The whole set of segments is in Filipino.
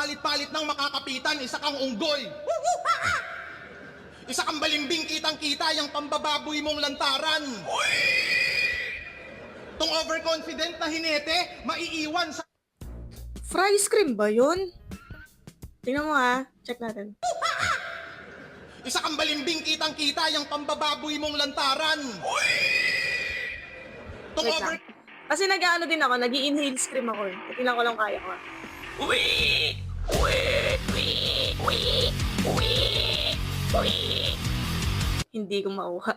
palit-palit ng makakapitan, isa kang unggoy. Isa kang balimbing, kitang-kita yung pambababoy mong lantaran. Tong overconfident na hinete, maiiwan sa... Fry cream ba yun? Tingnan mo ha. Check natin. Isa kang balimbing, kitang-kita yung pambababoy mong lantaran. Tong Wait lang. Kasi nag-ano din ako, nag-i-inhale scream ako eh. Tingnan ko lang kaya ko. Hindi ko mauha.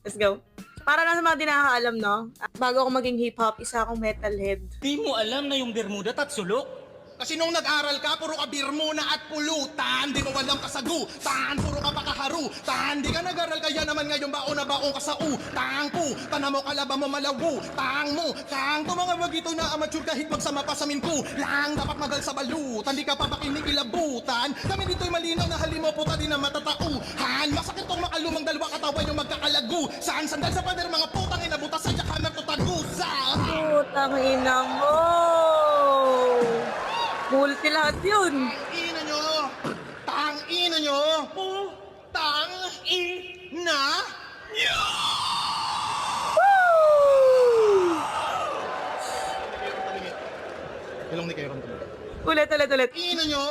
Let's go. Para na sa mga di nakakaalam, no? Bago ako maging hip-hop, isa akong metalhead. Di mo alam na yung Bermuda at sulok? Kasi nung nag-aral ka, puro ka birmuna at pulutan. Di mo walang kasagutan, puro ka pakaharutan. Di ka nag-aral, kaya naman ngayon baon na baon ka sa utang ko. Tanam mo, kalaba mo, malawu, tang mo. Tang to mga magito na amateur kahit magsama pa sa minku. Lang dapat magal sa balutan, di ka papakinig ilabutan. Kami dito'y malinaw na halimo puta di na matatauhan. Masakit tong makalumang dalawa katawan yung magkakalagu. Saan sandal sa pader mga putang inabutas sa jackhammer to tagusa. Putang ina mo! Multi lahat yun. Ina nyo! Tang-ina nyo! Tang-ina! Ilong ni Kairon talaga. Ulit. Ina nyo!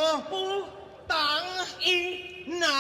Tang-ina!